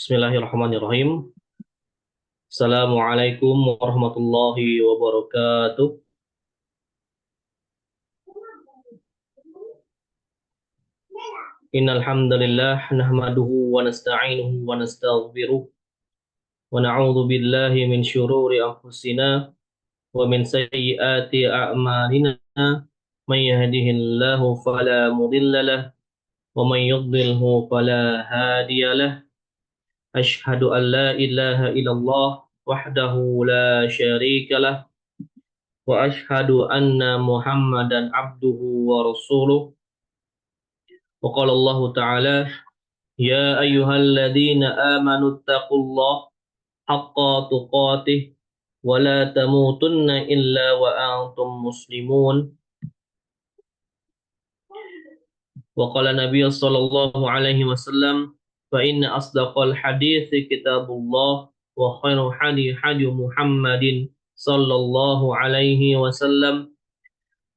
Bismillahirrahmanirrahim. Assalamualaikum warahmatullahi wabarakatuh. Innal hamdalillah nahmaduhu wa nasta'inuhu wa nastaghfiruh wa na'udzu billahi min syururi anfusina wa min sayyiati a'malina. May yahdihillahu fala mudilla lahu wa may yudlilhu fala hadiyalah. Asyhadu an la ilaha illallah wahdahu la syarika lah wa asyhadu anna Muhammadan abduhu wa rasuluh. Wa qala Allah Ta'ala, ya ayyuhalladzina amanu taqullaha haqqa tuqatih wa la tamutunna illa wa antum muslimun. Wa qala Nabi sallallahu alaihi wasallam, fa inna asdaqal hadithi kitabullah wa khairu hadi Muhammadin sallallahu alaihi wasallam.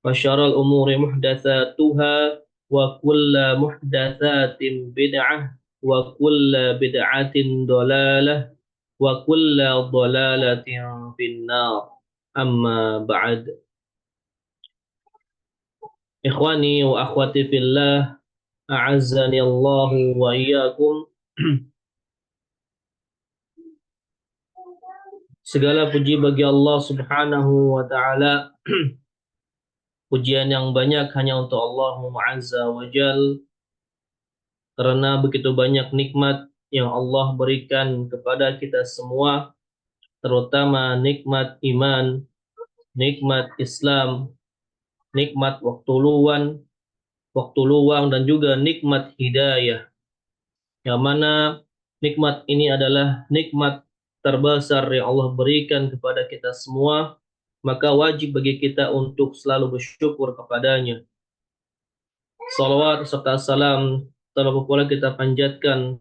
Wa umuri muhdatsatuha wa kulla muhdatsatin bid'ah wa kulla bid'atin dhalalah wa kulla dhalalatin finnar. Amma ba'd. Ikhwani wa akhwati fillah, a'azzani Allahu wa iyyakum. Segala puji bagi Allah Subhanahu wa taala. Pujian yang banyak hanya untuk Allah Azza wa Jal, karena begitu banyak nikmat yang Allah berikan kepada kita semua, terutama nikmat iman, nikmat Islam, nikmat waktu luang dan juga nikmat hidayah. Yang mana nikmat ini adalah nikmat terbesar yang Allah berikan kepada kita semua, maka wajib bagi kita untuk selalu bersyukur kepadanya. Salawat serta salam terlalu pula kita panjatkan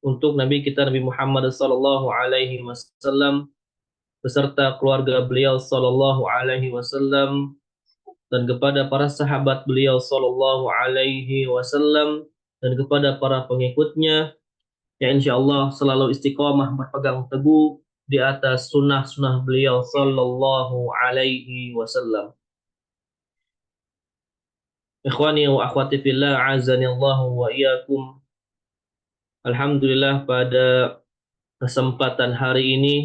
untuk Nabi kita Nabi Muhammad sallallahu alaihi wasallam beserta keluarga beliau sallallahu alaihi wasallam dan kepada para sahabat beliau sallallahu alaihi wasallam dan kepada para pengikutnya yang insyaallah selalu istiqamah berpegang teguh di atas sunnah-sunnah beliau sallallahu alaihi wasallam. Ikhwani wa akhwati fillah, azani Allah wa iyyakum. Alhamdulillah pada kesempatan hari ini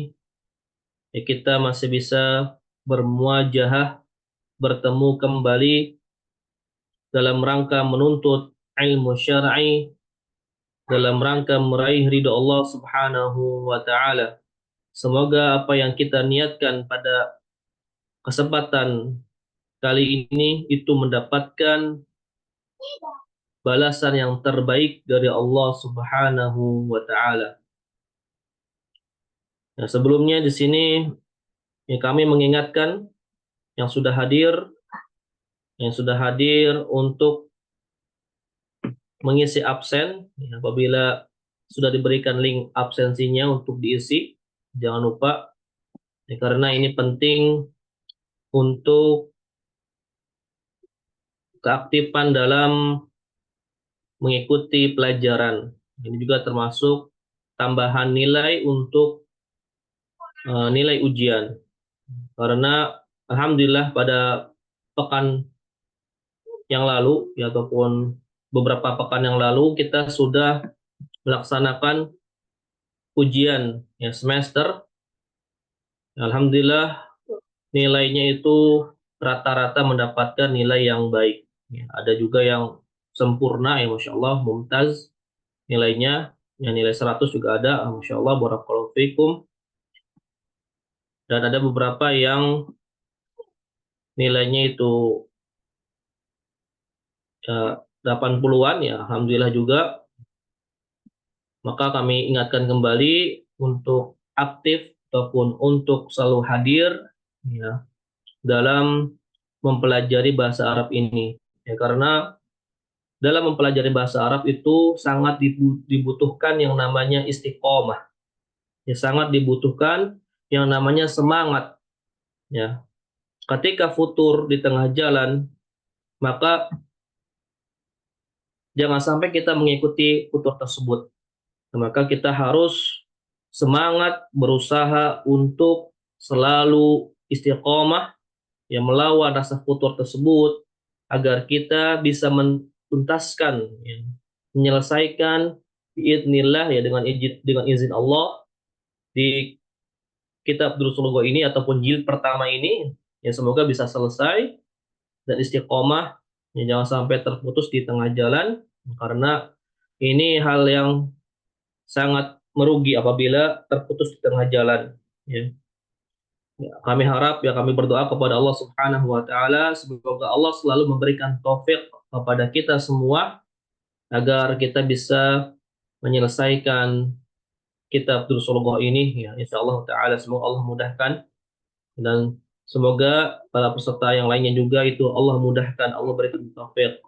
kita masih bisa bermuajahah, bertemu kembali dalam rangka menuntut ilmu syar'i, dalam rangka meraih ridho Allah Subhanahu wa taala. Semoga apa yang kita niatkan pada kesempatan kali ini itu mendapatkan balasan yang terbaik dari Allah Subhanahu wa taala. Nah, sebelumnya di sini kami mengingatkan yang sudah hadir untuk mengisi absen. Apabila sudah diberikan link absensinya untuk diisi, jangan lupa karena ini penting untuk keaktifan dalam mengikuti pelajaran. Ini juga termasuk tambahan nilai untuk nilai ujian. Karena alhamdulillah pada pekan yang lalu ataupun beberapa pekan yang lalu kita sudah melaksanakan ujian semester. Alhamdulillah nilainya itu rata-rata mendapatkan nilai yang baik. Ada juga yang sempurna Masya Allah, mumtaz nilainya, nilai 100 juga ada, Masya Allah, barakallahu fikum. Dan ada beberapa yang nilainya itu 80-an Alhamdulillah juga. Maka kami ingatkan kembali untuk aktif ataupun untuk selalu hadir dalam mempelajari bahasa Arab ini. Karena dalam mempelajari bahasa Arab itu sangat dibutuhkan yang namanya istiqomah. Sangat dibutuhkan yang namanya semangat. Ketika futur di tengah jalan, maka jangan sampai kita mengikuti futur tersebut. Maka kita harus semangat berusaha untuk selalu istiqomah, ya, melawan rasa futur tersebut agar kita bisa menuntaskan, ya, menyelesaikan biidznillah, ya, dengan izin Allah di kitab Durusul Ghaib ini ataupun jilid pertama ini, ya, semoga bisa selesai dan istiqomah, ya, jangan sampai terputus di tengah jalan, karena ini hal yang sangat merugi apabila terputus di tengah jalan, ya. Ya, kami harap, ya, kami berdoa kepada Allah Subhanahu wa taala semoga Allah selalu memberikan taufik kepada kita semua agar kita bisa menyelesaikan kitab Rasulullah ini, ya, insyaallah taala. Semoga Allah mudahkan, dan semoga para peserta yang lainnya juga itu Allah mudahkan, Allah berikan taufik.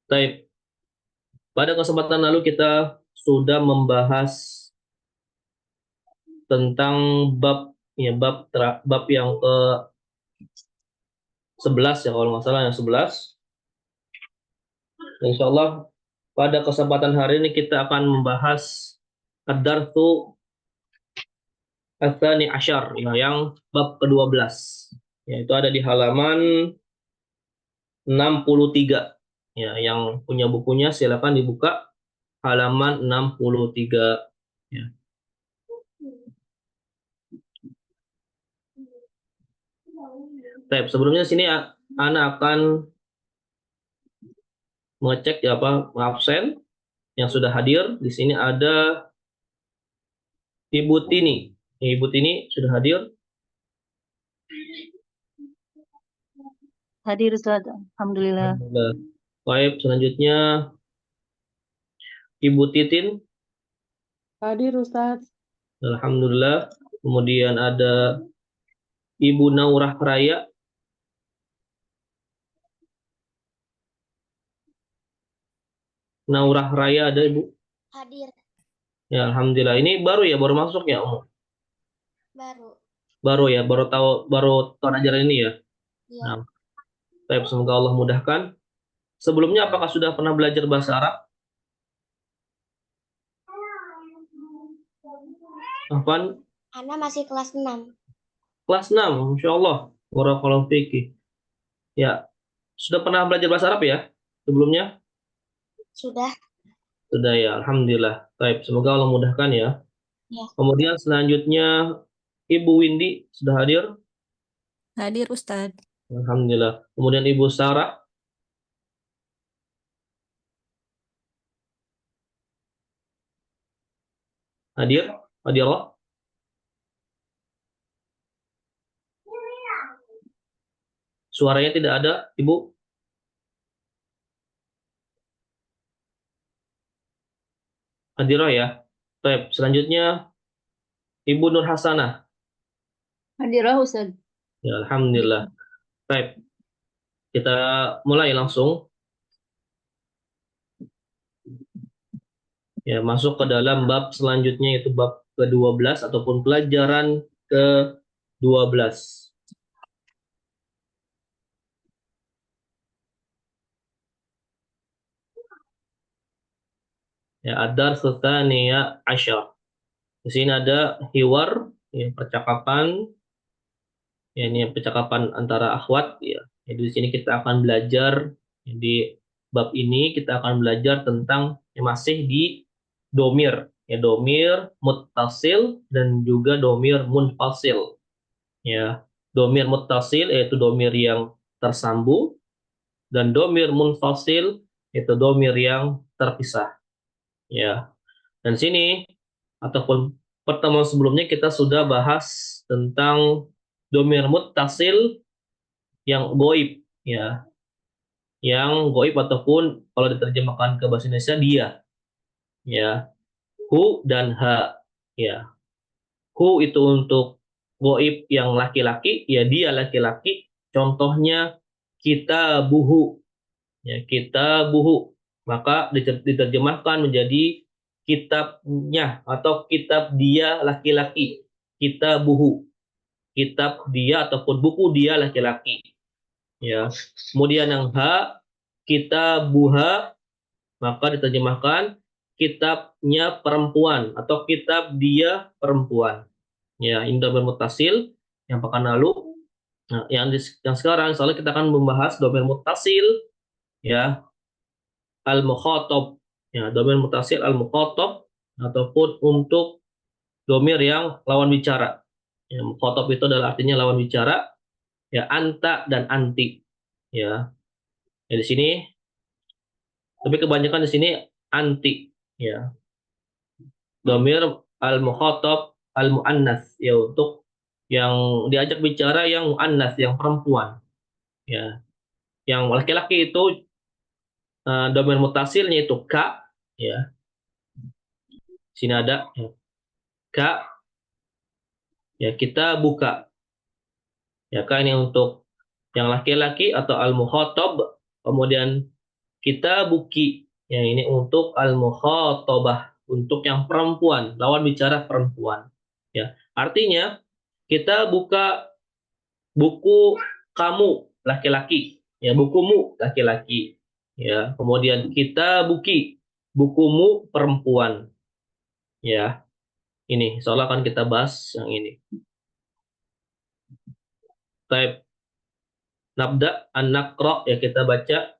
Baik, pada kesempatan lalu kita sudah membahas tentang bab, ya, bab yang ke 11, ya, kalau nggak salah yang 11. Insya Allah pada kesempatan hari ini kita akan membahas ad-darsu ats-tsani asyar, ya, yang bab ke-12. Yaitu ada di halaman 63. Ya, yang punya bukunya silakan dibuka halaman 63. Ya. Baik, sebelumnya sini Ana akan mengecek, ya, apa absen yang sudah hadir. Di sini ada Ibu Tini. Ibu Tini sudah hadir? Hadir Ustaz, alhamdulillah. Alhamdulillah. Baik, selanjutnya Ibu Titin. Hadir Ustaz. Alhamdulillah. Kemudian ada Ibu Naurah Raya. Naurah Raya ada, Ibu? Hadir. Ya, alhamdulillah. Ini baru, ya, baru masuk, ya, Om? Baru. Baru, ya, baru tahun ajaran ini, ya. Iya. Nah, baik, semoga Allah mudahkan. Sebelumnya apakah sudah pernah belajar bahasa Arab? Afwan? Ana masih kelas 6. Kelas 6, Masya Allah. Barakallahu fiki. Ya, sudah pernah belajar bahasa Arab, ya, sebelumnya? Sudah? Sudah, ya, alhamdulillah. Baik, semoga Allah mudahkan, ya. Ya. Kemudian selanjutnya Ibu Windy sudah hadir? Hadir Ustaz. Alhamdulillah. Kemudian Ibu Sarah hadir? Hadirah? Suaranya tidak ada, Ibu? Hadirah, ya. Baik, selanjutnya Ibu Nur Hasanah. Hadirah Ustaz. Ya, alhamdulillah. Baik, kita mulai langsung. Ya, masuk ke dalam bab selanjutnya, yaitu bab ke-12 ataupun pelajaran ke-12. Ya, ad-darsu tsaniyah asyar. Di sini ada hiwar, ya, percakapan, ya, ini percakapan antara akhwat, ya. Jadi di sini kita akan belajar, ya, di bab ini kita akan belajar tentang, ya, masih di domir, ya, domir muttasil dan juga domir munfasil, ya. Domir muttasil yaitu domir yang tersambung, dan domir munfasil yaitu domir yang terpisah, ya. Dan sini ataupun pertemuan sebelumnya kita sudah bahas tentang domir muttasil yang goib, ya, yang goib ataupun kalau diterjemahkan ke bahasa Indonesia dia, ya, hu dan ha, ya. Hu itu untuk goib yang laki-laki, ya, dia laki-laki. Contohnya kita buhu, ya, kita buhu, maka diterjemahkan menjadi kitabnya atau kitab dia laki-laki, kita buhu, kitab dia ataupun buku dia laki-laki, ya. Kemudian yang ha, kita buha, maka diterjemahkan kitabnya perempuan atau kitab dia perempuan. Ya, ini domain muttasil yang pekan lalu. Nah, yang sekarang soalnya kita akan membahas domain muttasil ya, al-mukhatab. Ya, domain muttasil al-mukhatab ataupun untuk domir yang lawan bicara. Ya, mukhatab itu adalah artinya lawan bicara, ya anta dan anti. Ya, ya di sini tapi kebanyakan di sini anti ya. Domir al-mukhatab al-muannas ya untuk yang diajak bicara yang muannas yang perempuan ya. Yang laki-laki itu domir mutasilnya itu ka ya. Sini ada ya, ka ya kita buka. Ya ka ini untuk yang laki-laki atau al-mukhatab, kemudian kita buki. Ya ini untuk al-mukhatabah, untuk yang perempuan, lawan bicara perempuan. Ya, artinya kita buka buku kamu laki-laki, ya bukumu laki-laki. Ya, kemudian kita buki bukumu perempuan. Ya, ini soalnya akan kita bahas yang ini. Type nabda an-naqra ya kita baca.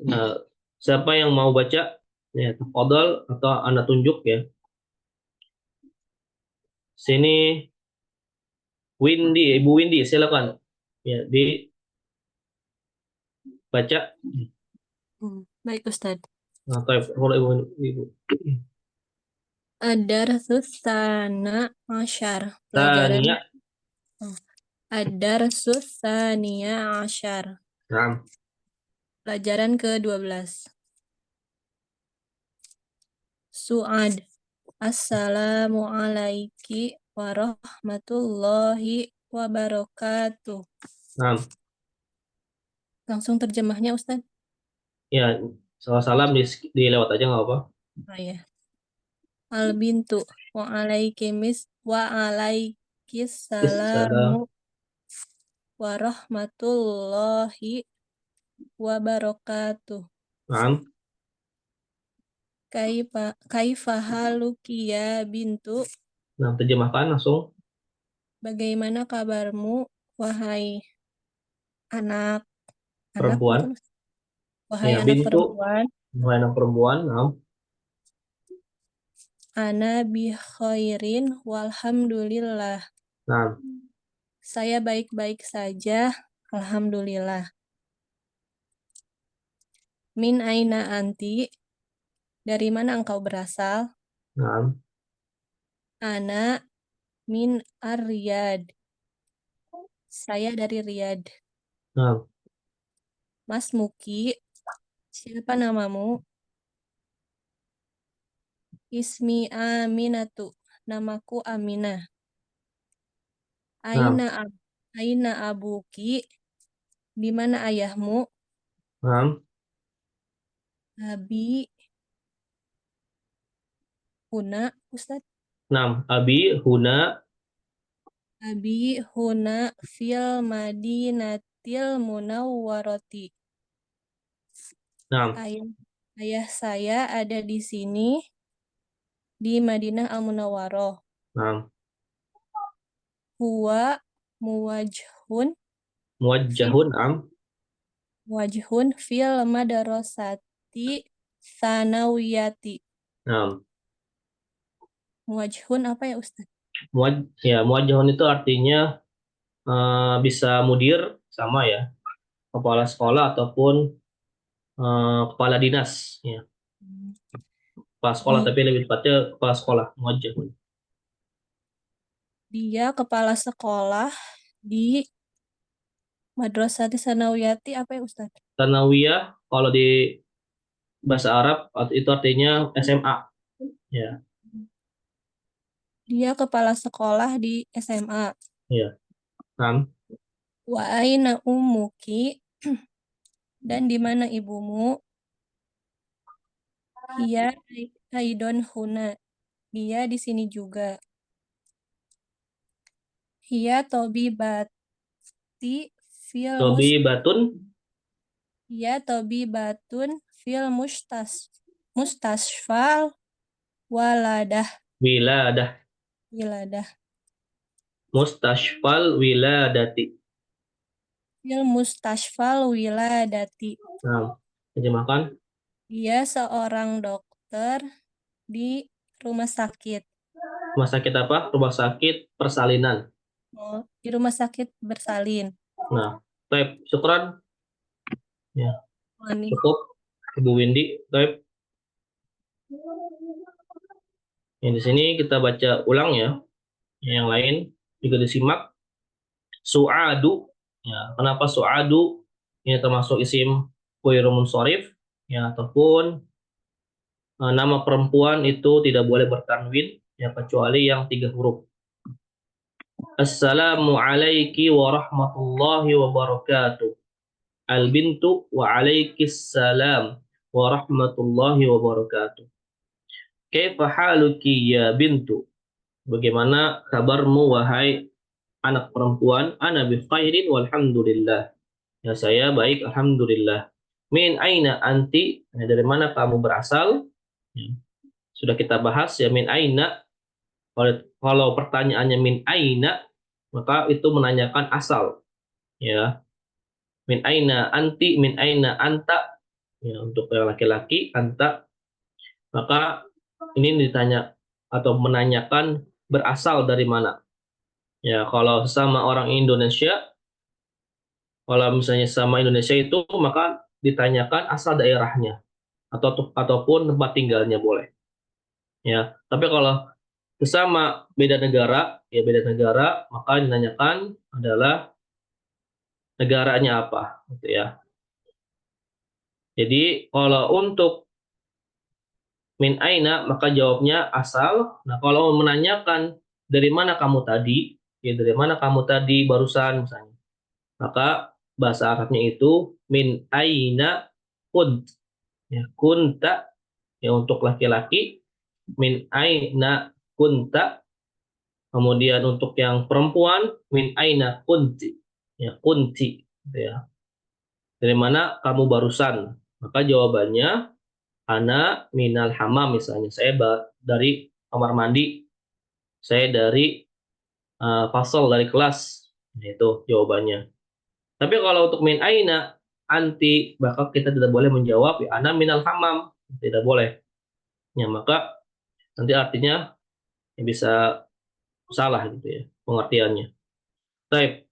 Nah, siapa yang mau baca? Ya, tafadhal atau Anda tunjuk ya. Sini Windy, Ibu Windy, silakan. Ya, dibaca. Baik, Ustadz. Nah, kalau Ibu. Ad-darsus sana asyar. Tania. Ad-darsus sania asyar. Nah, Pelajaran ke-12. Su'ad. Assalamualaikum warahmatullahi wabarakatuh. nah, Langsung terjemahnya, Ustadz. ya, salam dilewat aja nggak apa. Oh ya. Al-bintu Salam. wa'alaikissalamu warahmatullahi wabarakatuh. Nah, Kaifa haluki ya bintu? nah, terjemahkan langsung. Bagaimana kabarmu, wahai anak Perempuan. bukan? Wahai Ya, anak bintu. perempuan, Wahai anak perempuan. Nah, ana bi khairin walhamdulillah. nah, Saya baik-baik saja, alhamdulillah. Min aina anti? Dari mana engkau berasal? nah, Ana min ar-Riyad. Saya dari Riyadh. nah, Mas Muki, siapa namamu? Ismi Aminatu. Namaku Aminah. nah, Aina abuki? Di mana ayahmu? nah, Abi Huna, Ustaz. nah, abi huna. Abi Huna fil Madinatil Munawwarati. Nah, Ayah saya ada di sini di Madinah Al-Munawwarah. nah, Huwa muwajhun muwajjahun. fil madrasati sanawiyati. Nah, Muwajhun apa ya, Ustaz? muwajjahun itu artinya bisa mudir sama ya, kepala sekolah ataupun kepala dinas ya. Kepala sekolah tapi lebih tepatnya kepala sekolah muwajjahun. Dia kepala sekolah di Madrasati Sanawiyati apa ya, Ustaz? Tanawiyah kalau di bahasa Arab itu artinya SMA ya. Dia kepala sekolah di SMA. Ya. Nah, Wa aina ummuki? Dan di mana ibumu? Ia aidon huna. Dia di sini juga. Ia tobibati fil Tobi Batun. Ia tobibatun fil Mustashfal waladah. Wiladah. Wiladah. Mustashfal wiladati. Fil mustashfal wiladati. Nah, terjemahkan. Dia seorang dokter di rumah sakit. Rumah sakit apa? Rumah sakit persalinan. Oh, di rumah sakit bersalin. Nah, baik, syukran. Ya, Oh, nih. cukup. Ibu Windy, baik. Yang di sini kita baca ulang ya. Yang lain juga disimak. Su'adu. Ya, kenapa su'adu? Ini termasuk isim ghairu munsharif ya, ataupun nama perempuan itu tidak boleh bertanwin ya, kecuali yang 3 huruf. Assalamu alaiki wa rahmatullahi wa barakatuh. Al-bintu wa alaikis salam wa rahmatullahi wa barakatuh. Kaifa haluki ya bintu? Bagaimana kabarmu wahai anak perempuan? Ana bi khairin walhamdulillah. Ya, saya baik alhamdulillah. Min aina anti? Ya, dari mana kamu berasal? Ya, sudah kita bahas ya, min aina. Kalau pertanyaannya min aina, maka itu menanyakan asal. Ya, min aina anti, min aina anta. Ya, untuk yang laki-laki anta, maka ini ditanya atau menanyakan berasal dari mana. Ya, kalau sama orang Indonesia, kalau misalnya sama Indonesia itu, maka ditanyakan asal daerahnya ataupun tempat tinggalnya boleh. Ya, tapi kalau sesama beda negara, ya beda negara, maka ditanyakan adalah negaranya apa, gitu ya. Jadi kalau untuk min aina maka jawabnya asal. Nah, kalau menanyakan dari mana kamu tadi, ya dari mana kamu tadi barusan misalnya, maka bahasa Arabnya itu min aina kunt. Ya, kunta ya untuk laki-laki, min aina kunta. Kemudian untuk yang perempuan, min aina kunti. Ya, kunti gitu ya. Dari mana kamu barusan? Maka jawabannya ana minal hamam misalnya. Saya dari kamar mandi. Saya dari fasal, dari kelas. Nah, itu jawabannya. Tapi kalau untuk min aina anti, maka kita tidak boleh menjawab ya ana minal hamam. Tidak boleh. Ya, maka nanti artinya ya bisa salah gitu ya pengertiannya. Baik.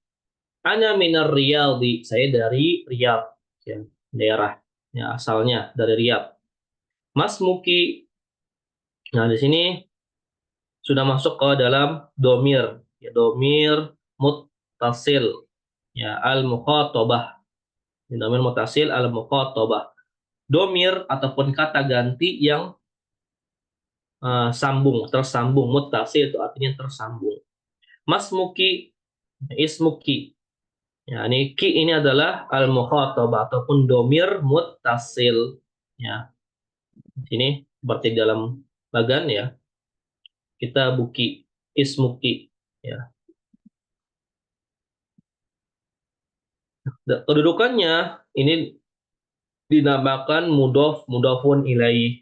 Ana minar Riyadhi, saya dari Riyadh, ya, daerah ya, asalnya dari Riyadh. Mas Muki, nah di sini sudah masuk ke dalam domir, ya, domir muttasil, ya, al mukhatabah, domir muttasil al mukhatabah. Domir ataupun kata ganti yang tersambung, muttasil itu artinya tersambung. Mas Muki, ismuki. Ya, ini ki ini adalah al-mukhatabah ataupun domir muttasil. Ya, di sini seperti dalam bagan ya. Kita buki, ismuki. Ya. Kedudukannya ini dinamakan mudhafun ilaih.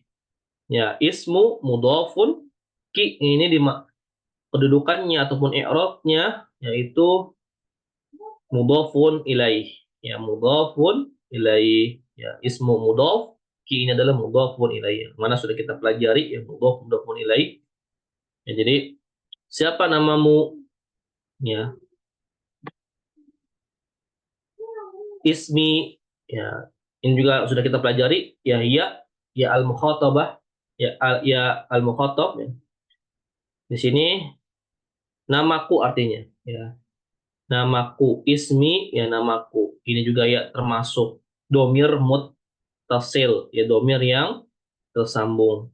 Ya, ismu mudhafun, ki ini kedudukannya ataupun i'rabnya yaitu mudhafun ilaih. Ya, mudhafun ilaih. Ya, ismu mudhaf, ki ini adalah mudhafun ilaih. Mana sudah kita pelajari ya, mudhafun ilaih. Ya, jadi siapa namamu? Ya, ismi, ya. Ini juga sudah kita pelajari ya, ya al mukhatabah, ya al mukhatab ya. Di sini namaku artinya ya. Namaku, ismi ya namaku. Ini juga ya termasuk domir muttasil, ya domir yang tersambung.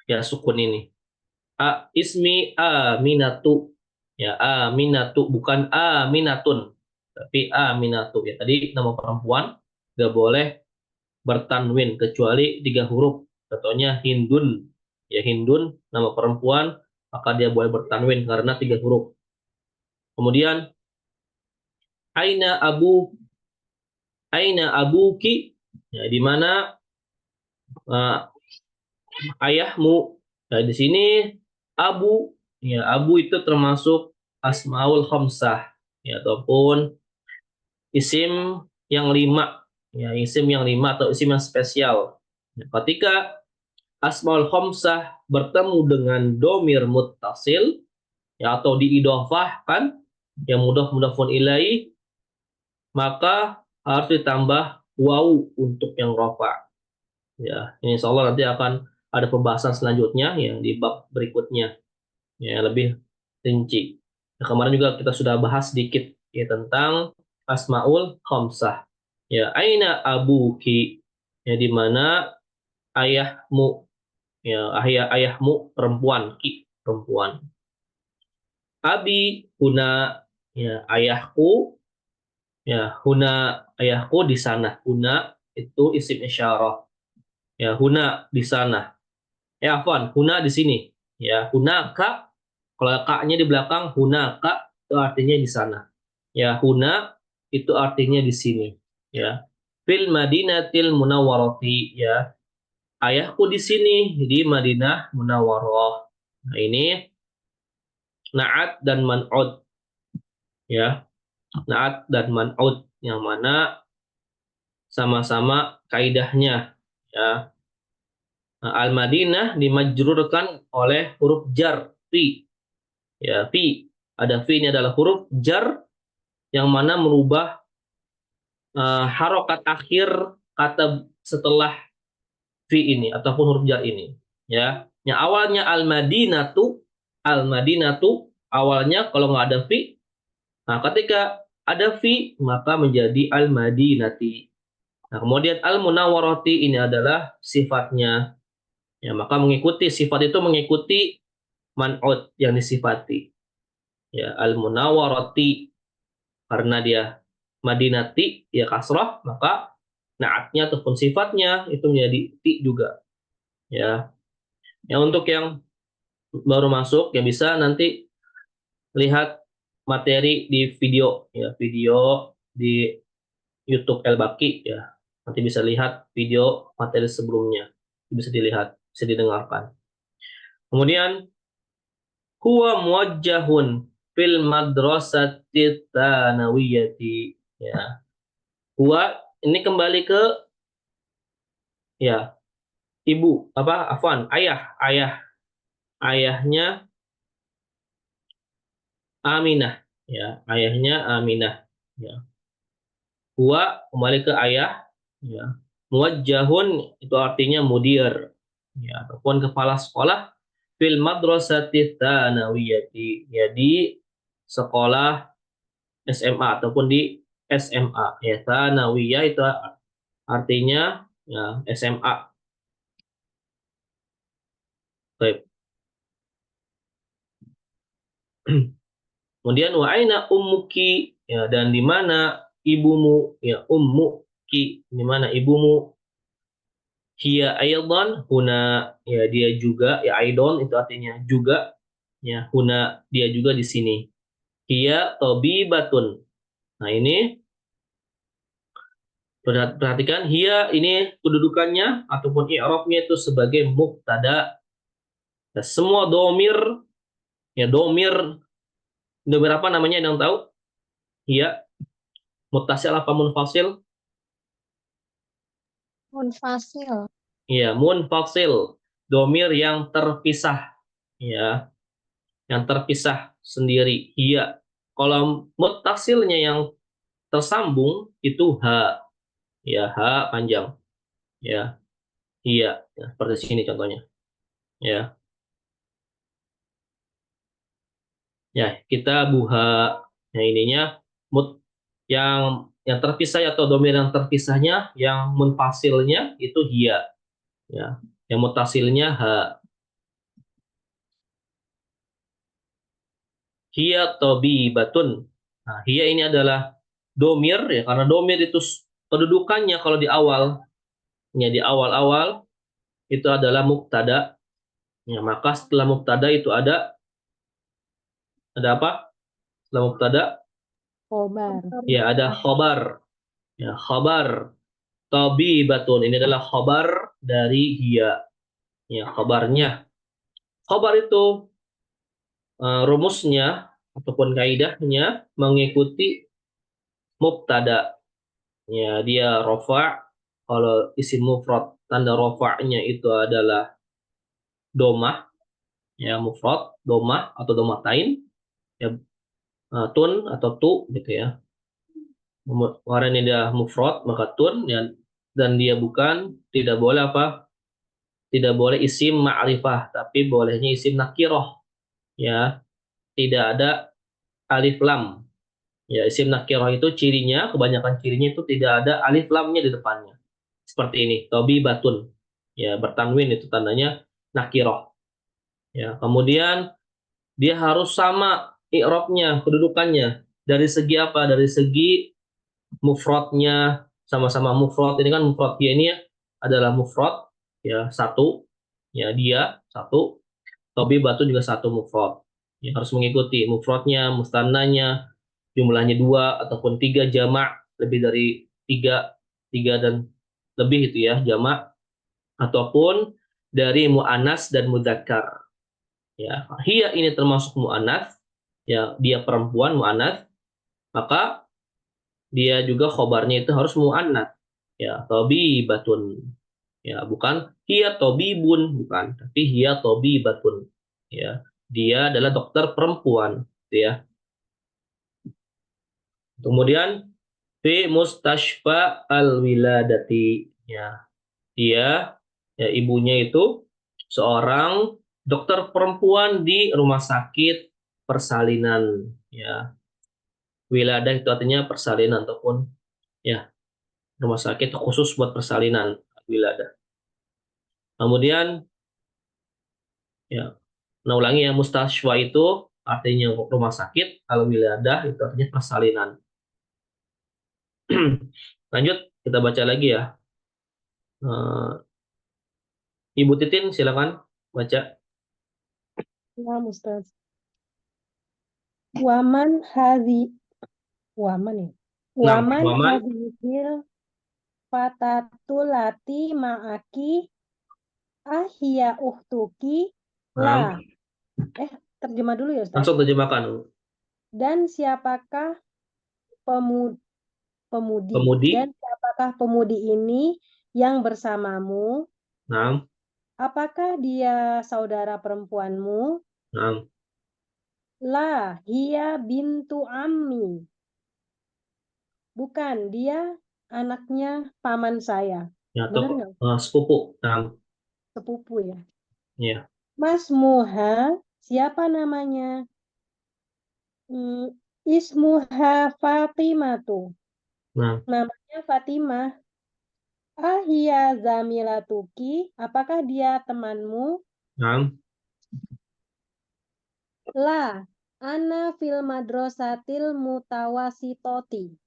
Ya sukun ini. Ismi Aminatu. Ya Aminatu bukan Aminatun, tapi Aminatu. Ya tadi nama perempuan gak boleh bertanwin kecuali 3 huruf. Contohnya Hindun. Ya Hindun nama perempuan maka dia boleh bertanwin karena 3 huruf. Kemudian Aina abuki, ya, di mana uh, ayahmu. Nah, di sini abu, ya abu itu termasuk asmaul khamsah, ya ataupun isim yang lima, ya isim yang lima atau isim yang spesial. Ya, ketika asmaul khamsah bertemu dengan domir muttasil, ya atau diidhofahkan, yang mudhaf-mudhafun ilaih, maka harus ditambah wawu untuk yang rofa. Ya, ini insya Allah nanti akan ada pembahasan selanjutnya yang di bab berikutnya, ya lebih rinci. Nah, kemarin juga kita sudah bahas sedikit ya tentang asmaul khamsah. Ya, aina abuki, ya di mana ayahmu, ya ayahmu perempuan, ki perempuan. Abi huna, ya ayahku, ya huna ayahku di sana. Huna itu isim isyarah. Ya huna di sana. Afwan, huna di sini. Ya hunaka, kalau kaknya di belakang hunaka itu artinya di sana. Ya huna itu artinya di sini. Ya fil madinatil munawwarati, ya ayahku di sini di Madinah Munawwarah. Nah ini naat dan man'ud, ya naat dan man'ud yang mana sama-sama kaidahnya, ya. Nah, al-Madinah dimajrurkan oleh huruf jar fi, ya fi, ada fi ini adalah huruf jar yang mana merubah harokat akhir kata setelah fi ini ataupun huruf jar ini, ya yang awalnya al-Madinatu awalnya kalau nggak ada fi, nah ketika ada fi maka menjadi al-Madinati. Nah, kemudian al-Munawwarati ini adalah sifatnya. Ya, maka mengikuti sifat itu mengikuti man'ud yang disifati. Ya, al-Munawwarati karena dia Madinati ya kasrah, maka naatnya ataupun sifatnya itu menjadi ti juga. Ya. Ya untuk yang baru masuk ya bisa nanti lihat materi di video, ya video di YouTube El Baki, ya. Nanti bisa lihat video materi sebelumnya. Bisa dilihat, bisa didengarkan. Kemudian huwa muwajjahun fil madrasati tsanawiyati, ya. Huwa ini kembali ke ya ibu apa afwan ayahnya Aminah, ya ayahnya Aminah, ya. Huwa kembali ke ayah, ya. Muwajjahun itu artinya mudir, ya ataupun kepala sekolah fil madrasati tsanawiyati, ya di sekolah SMA ataupun di SMA, ya tsanawiyah itu artinya ya SMA. Baik. Kemudian wa aina ummuki, ya dan di mana ibumu, ya ummuki di mana ibumu. Hiya aydan huna, ya dia juga, ya aidon itu artinya juga, ya huna dia juga di sini. Hiya tabibatun. Nah ini perhatikan hiya ini kedudukannya ataupun i'rabnya itu sebagai mubtada. Nah, semua domir, ya domir apa namanya yang tahu? Hiya muttasil apa munfasil? Munfasil. Iya, munfasil, domir yang terpisah, ya yang terpisah sendiri. Iya, kalau muttasilnya yang tersambung itu ha, ya ha panjang, ya iya, ya, seperti sini contohnya, ya ya kita buha, ya ininya mut yang terpisah atau domir yang terpisahnya yang munfasilnya itu hiya, ya yang mutasilnya ha. Hiya tabibatun. Nah, hiya ini adalah domir, ya karena domir itu kedudukannya kalau di awal, ya di awal-awal itu adalah mubtada. Ya, maka setelah mubtada itu ada apa? Setelah mubtada Khobar. ya ada khobar. Ya, khobar tabibatun ini adalah khobar dari hiya. Ya, khabarnya. Khabar itu rumusnya ataupun kaidahnya mengikuti mubtada. Ya, dia rofa. Kalau isim mufrad tanda rofa'nya itu adalah domah, ya mufrad, domah atau domatain, ya tun atau tu gitu ya. Kemarin dia mufrad maka tun ya, dan dia bukan tidak boleh apa? Tidak boleh isim ma'rifah, tapi bolehnya isim nakirah. Ya, tidak ada alif lam. Ya, isim nakirah itu cirinya, kebanyakan cirinya itu tidak ada alif lamnya di depannya. Seperti ini, tobi batun. Ya, bertanwin itu tandanya nakirah. Ya, kemudian dia harus sama i'rabnya, kedudukannya. Dari segi apa? Dari segi mufradnya, sama-sama mufrad. Ini kan mufrad dia ini ya, adalah mufrad ya satu, ya dia satu, tobi batu juga satu mufrad. Ya, harus mengikuti mufradnya, mustannanya, jumlahnya dua ataupun tiga, jamak lebih dari tiga, tiga dan lebih itu ya jamak, ataupun dari mu'anas dan mudzakkar. Ya, hiya ini termasuk mu'anas, ya dia perempuan mu'anas, maka dia juga khobarnya itu harus mu'anas. Ya, batun. Ya, bukan hiya tobibun, bukan, tapi hiya batun. Ya, dia adalah dokter perempuan, gitu ya. Kemudian fi mustashfa al-wiladati, ya. Dia ya ibunya itu seorang dokter perempuan di rumah sakit persalinan, ya. Wiladah itu artinya persalinan ataupun ya rumah sakit khusus buat persalinan, wiladah. Kemudian ya, nah ulangi ya, mustashfa itu artinya rumah sakit, kalau wiladah itu artinya persalinan. Lanjut, kita baca lagi ya. Ibu Titin silakan baca. Ya, Ustaz. Waman hadhi waman ya. Nah, Waman waman, hadhil fatatulati ma'aki ahya uhtuki la. nah, Terjemah dulu ya, Ustaz. langsung terjemahkan. Dan siapakah pemudi Pemudi, dan siapakah pemudi ini yang bersamamu? nah, Apakah dia saudara perempuanmu? nah, La, hiya bintu ammi. Bukan, dia anaknya paman saya. ya Benar atau nggak? sepupu, nah, Sepupu ya. ya, Mas Muha, siapa namanya? Ismuha Fatimatu. nah, Namanya Fatimah. Ahia Zamilatuki, apakah dia temanmu? nah, La, ana fil madrasatil mutawasitoti.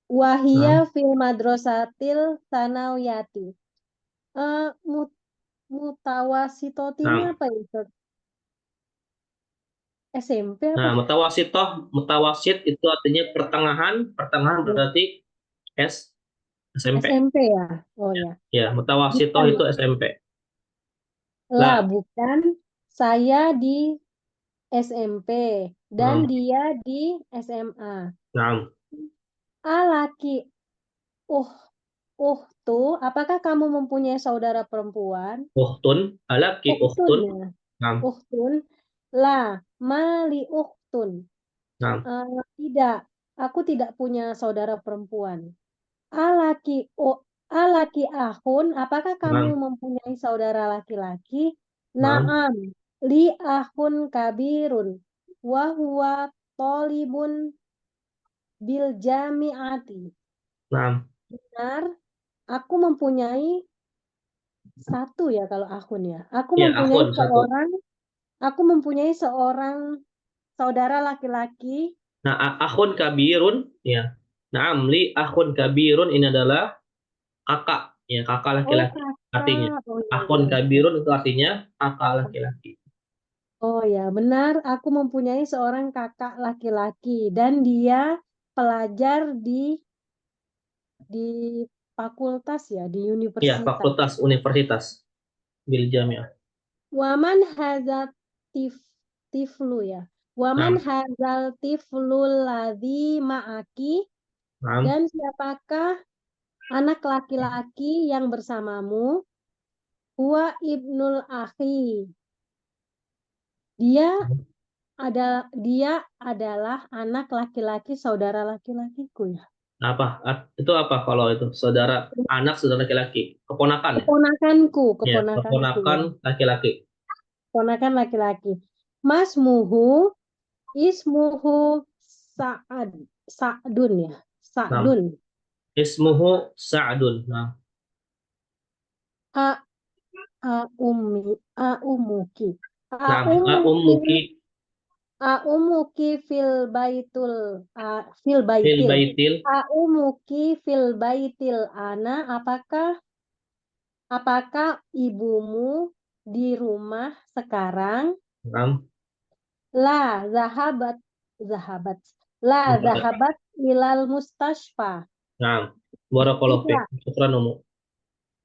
Wahia nah, fil madrasatil sanawiyati. Mutawasitoti ini nah. apa ya, Ustaz? SMP Nah, apa? mutawasit itu artinya pertengahan, pertengahan berarti SMP. SMP ya? Oh ya. Ya, mutawasitoh Bukan. itu SMP. Lah, Lah, bukan. Saya di SMP dan nah, dia di SMA. nah, Laki. Uh, apakah kamu mempunyai saudara perempuan? uhtun, alaki Uhtun uhtun, ya. nah, Uhtun. La, mali uhtun. nah, Tidak, aku tidak punya saudara perempuan. Alaki, alaki ahun, apakah kamu nah, mempunyai saudara laki-laki? nah, Naam, li ahun kabirun, wahuwa tolibun bil jami'ati. nah, Benar, aku mempunyai satu ya kalau ahun ya. ya akun satu. Aku mempunyai seorang saudara laki-laki. Nah, akun kabirun, ya. Nah, li akun kabirun ini adalah kakak, ya kakak Oh, laki-laki artinya. kakak. Oh iya, Akun iya. kabirun itu artinya kakak laki-laki. Oh ya, benar. Aku mempunyai seorang kakak laki-laki dan dia pelajar di fakultas ya, di Ya, universitas. fakultas universitas. Bil jami'ah. Waman hazal tiflu ya. Waman Naam. hazal tiflul ladzi ma'aki, Naam. dan siapakah anak laki-laki yang bersamamu? Huwa ibnul akhi. Dia adalah anak laki-laki saudara laki-lakiku ya. Apa? Itu apa kalau itu? Saudara laki-laki. Keponakan ya? Keponakanku Ya, ya. keponakan laki-laki. Keponakan laki-laki. Ismuhu Sa'dun ya. Naam. Sa'dun. Ismuhu Sa'dun. Nah, A umuki. naam. Ummuki Umuki fil baitul fil fil baitil. baitil. Umuki fil baitil ana, apakah ibumu di rumah sekarang? Naam. La zahabat ilal mustashfa. Naam. Barakallahu fiik. Tidak. Syukran Umu.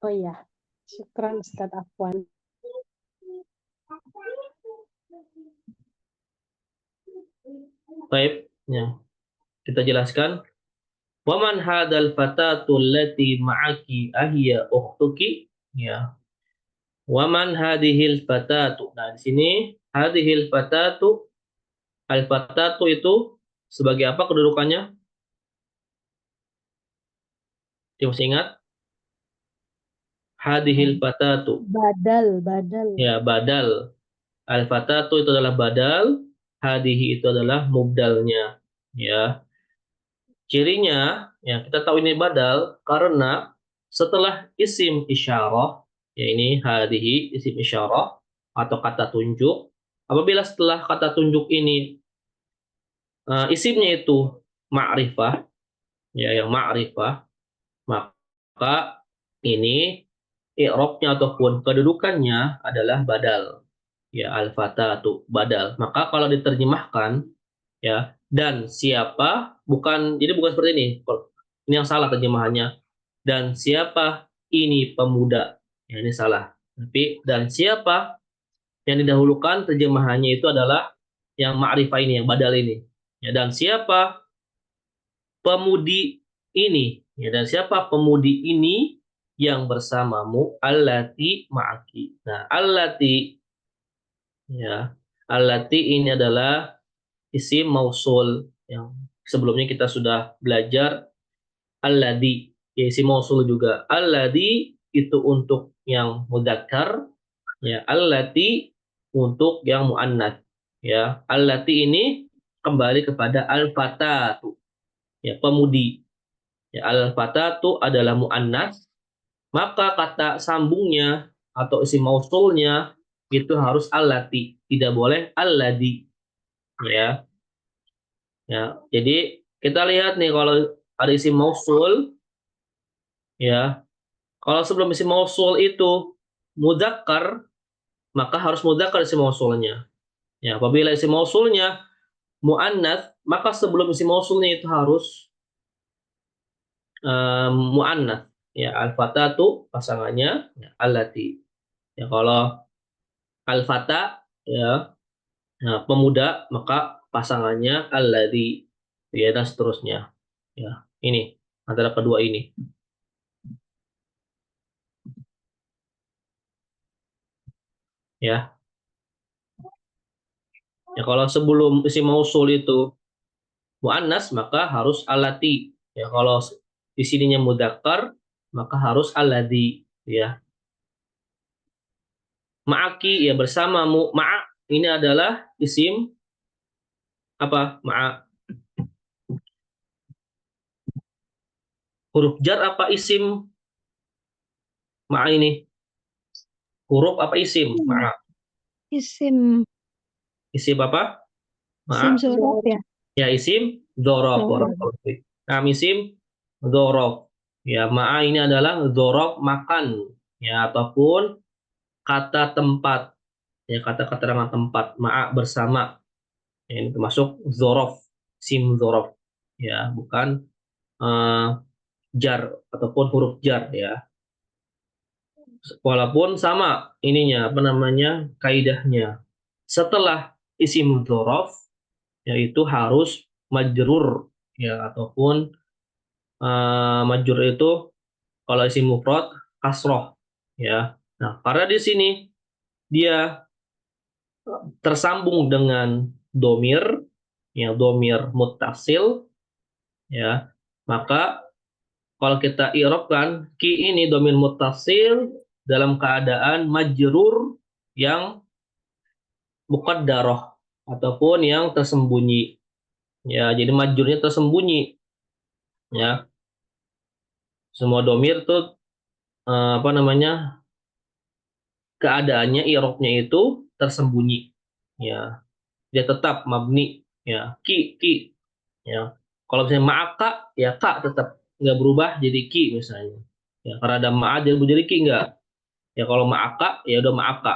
Oh iya. Syukran Ustaz Afwan. Baik, ya. Kita jelaskan. Waman hadal fatatu allati ma'aki ahiya ukhtuki? Ya. Waman hadihil fatatu. Nah, di sini hadihil fatatu, al fatatu itu sebagai apa kedudukannya? Dia masih ingat? Hadihil fatatu. Badal. Ya, badal. Al fatatu itu adalah badal, hadihi itu adalah mubdalnya. Ya. Cirinya, ya kita tahu ini badal karena setelah isim isyarah, ya ini hadihi isim isyarah atau kata tunjuk. Apabila setelah kata tunjuk ini isimnya itu ma'rifah, ya yang ma'rifah, maka ini i'rabnya ataupun kedudukannya adalah badal. Ya al-fatatu badal. Maka kalau diterjemahkan ya dan siapa bukan seperti ini. Ini yang salah terjemahannya. Dan siapa ini pemuda. Ya, ini salah. Tapi dan siapa yang didahulukan terjemahannya itu adalah yang ma'rifah ini, yang badal ini. Ya, dan siapa pemudi ini? Ya, dan siapa pemudi ini yang bersamamu? Allati ma'aki. Nah, allati ya, allati ini adalah isim mausul yang sebelumnya kita sudah belajar alladhi, ya isim mausul juga. Alladhi itu untuk yang mudzakkar, ya allati untuk yang muannats. Ya, allati ini kembali kepada al-fatatu, ya pemudi. Ya, al-fatatu adalah muannats, maka kata sambungnya atau isim mausulnya itu harus allati, tidak boleh alladhi. Ya. Ya, jadi kita lihat nih kalau ada isim mausul, ya. Kalau sebelum isim mausul itu mudzakkar, maka harus mudzakkar isim mausulnya. Ya, apabila isim mausulnya muannats, maka sebelum isim mausulnya itu harus muannats. Ya, al-fatatu pasangannya ya, allati. Ya, kalau al-fata ya, nah, pemuda maka pasangannya alladzi. Ya, dan seterusnya. Ya, ini antara kedua ini. Ya. Ya, kalau sebelum isim mausul itu muannas maka harus alati. Ya, kalau di sininya mudzakkar maka harus alladzi, ya. Ma'aki ya bersamamu. Ma' ini adalah isim apa? Ma' huruf jar apa isim ma' ini? Huruf apa isim? Ma'. Isim Isim apa? isim Ma'. zorof ya. Ya, isim dzaraf. Dzaraf. Nah, isim dzaraf. Ya, ma'a ini adalah dzaraf makan, ya ataupun kata tempat. Ya, kata keterangan tempat. Ma'a bersama. Ya, ini termasuk dzaraf, sim dzaraf. Ya, bukan jar ataupun huruf jar ya. Walaupun sama ininya apa namanya kaidahnya. Setelah isim dzaraf yaitu harus majrur ya ataupun majrur itu kalau isim mufrad kasroh ya. Nah, karena di sini dia tersambung dengan domir ya domir muttasil ya, maka kalau kita i'rabkan ki ini domir muttasil dalam keadaan majrur yang muqaddarah ataupun yang tersembunyi ya, jadi majrurnya tersembunyi ya. Semua domir tuh apa namanya keadaannya i'rabnya itu tersembunyi ya, dia tetap mabni ya, ki ya. Kalau misalnya ma'aka ya ka tetap nggak berubah jadi ki misalnya ya, karena ada ma'a dia jadi ki nggak ya. Kalau ma'aka ya udah ma'aka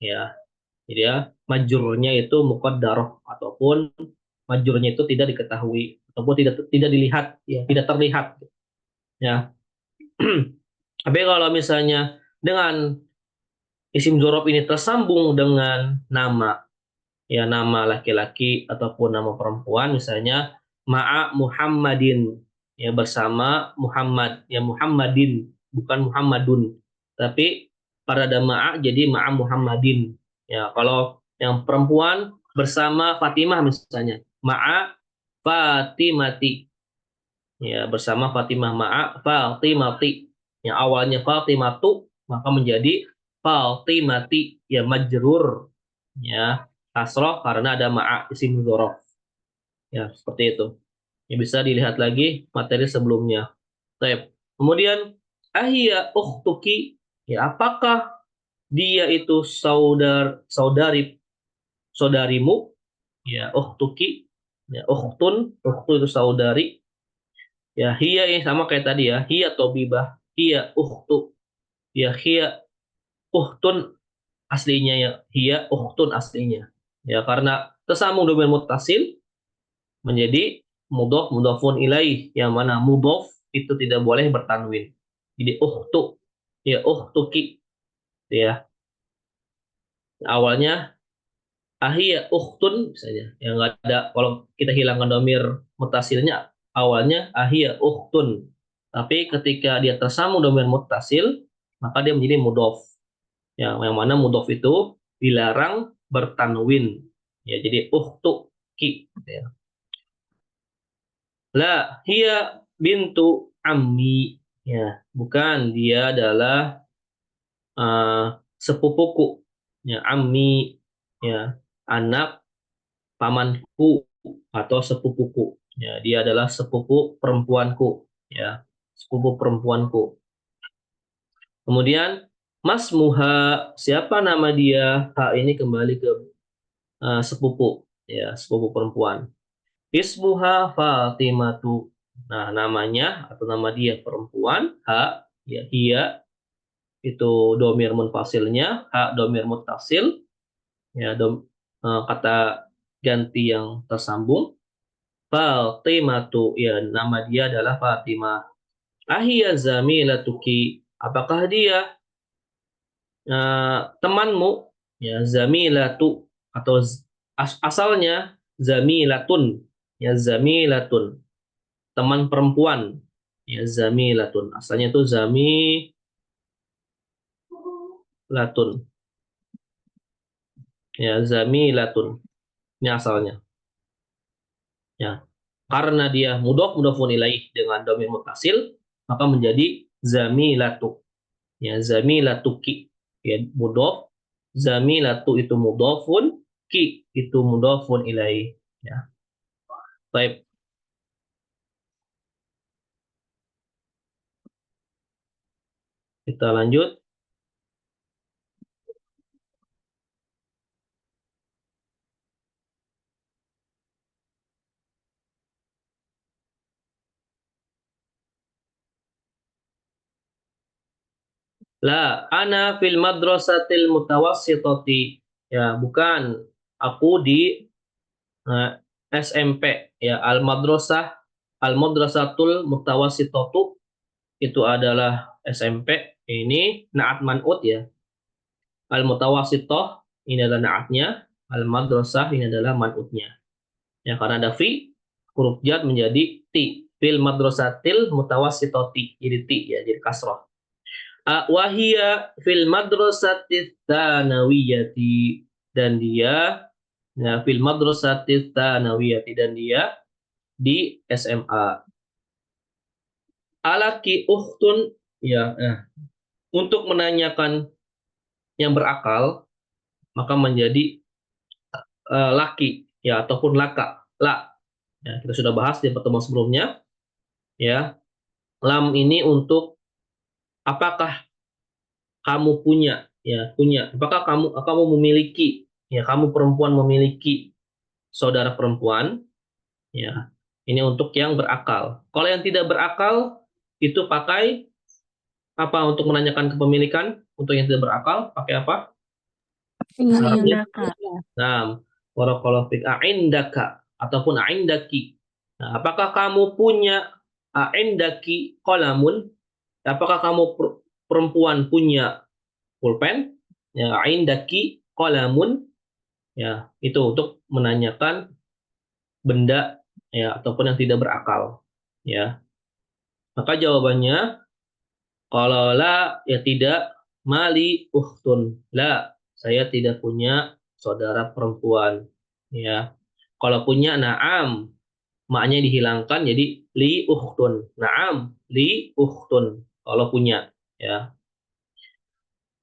ya, jadi ya majurnya itu muqaddarah ataupun majurnya itu tidak diketahui ataupun tidak dilihat ya, tidak terlihat ya. Tapi kalau misalnya dengan isim dzaraf ini tersambung dengan nama ya, nama laki-laki ataupun nama perempuan, misalnya ma'a Muhammadin ya, bersama Muhammad ya, Muhammadin bukan Muhammadun, tapi pada ada ma'a jadi ma'a Muhammadin ya. Kalau yang perempuan bersama Fatimah misalnya ma'a Fatimati ya, bersama Fatimah ma'a Fatimati yang awalnya Fatimatu maka menjadi Fatimati ya, majrur ya, kasroh karena ada ma'a isim dzaraf ya, seperti itu ya. Bisa dilihat lagi materi sebelumnya. Baik. Kemudian ahia ukhtuki ya, apakah dia itu saudarimu ya, ukhtuki ya, ukhtu itu saudari ya. Hiya ini sama kayak tadi ya, hiya tobibah, hiya ukhtu ya, hiya ukhtun aslinya ya, hiya ukhtun aslinya ya, karena tersambung domir muttasil menjadi mudhafun ilaih, yang mana mudhaf itu tidak boleh bertanwin. Jadi ukhtu ya, ukhtuki ya, awalnya ahiyya ukhtun misalnya yang nggak ada, kalau kita hilangkan domir muttasilnya awalnya ahiyya ukhtun, tapi ketika dia tersambung domir muttasil maka dia menjadi mudhaf ya, yang mana mudhaf itu dilarang bertanwin ya, jadi ukhtu ki ya. La hiya bintu ammi ya, bukan, dia adalah sepupuku ya, ammi ya, anak pamanku atau sepupuku ya, dia adalah sepupu perempuanku ya, sepupu perempuanku. Kemudian masmuha, siapa nama dia, ha ini kembali ke sepupu ya, sepupu perempuan. Ismuha Fatimatu, nah namanya atau nama dia perempuan, ha ya, hiya itu domir munfasilnya, ha domir muttasil ya, kata ganti yang tersambung. Fatimatu ya, nama dia adalah Fatimah. Ahiyya zamilatuki, apakah dia temanmu ya, zamilatu atau asalnya zamilatun ya, zamilatun teman perempuan ya, zamilatun asalnya itu zamilatun ya, zamilatun ini asalnya ya, karena dia mudhafun ilaih dengan dhamir muttasil maka menjadi zamilatu ya, zamilatuki ya, mudhaf, zamilatu itu mudhafun, ki itu mudhafun ilaih ya. Baik. Kita lanjut. La ana fil madrasatil mutawassitati ya, bukan, aku di SMP ya, al madrasatul mutawassitatu itu adalah SMP, ini na'at man'ut ya. Al-mutawassithah ini adalah na'atnya, al-madrasah ini adalah man'utnya. Ya, karena ada fi, huruf jar menjadi ti. Fil madrasatil mutawassithati, jadi ti ya, jadi kasrah. Wahia fil madrasatis tsanawiyati, dan dia ya, fil madrasatis tsanawiyati, dan dia di SMA. Alaki ukhtun ya, untuk menanyakan yang berakal maka menjadi laki ya, ataupun laka, la. Ya, kita sudah bahas di pertemuan sebelumnya ya. Lam ini untuk apakah kamu punya ya, punya. Apakah kamu memiliki ya, kamu perempuan memiliki saudara perempuan ya. Ini untuk yang berakal. Kalau yang tidak berakal itu pakai apa untuk menanyakan kepemilikan? Untuk yang tidak berakal pakai apa? Harapnya Indaka. nah, barakallahu fik, a'indaka ataupun a'indaki. Nah, apakah kamu punya a'indaki qalamun? Apakah kamu perempuan punya pulpen? Ya, a'indaki qalamun. Ya, itu untuk menanyakan benda ya, ataupun yang tidak berakal. Ya. Maka jawabannya kalau la ya tidak, mali ukhtun. La, saya tidak punya saudara perempuan. Ya. Kalau punya na'am, maknya dihilangkan jadi li ukhtun. Na'am, li ukhtun. Kalau punya, ya.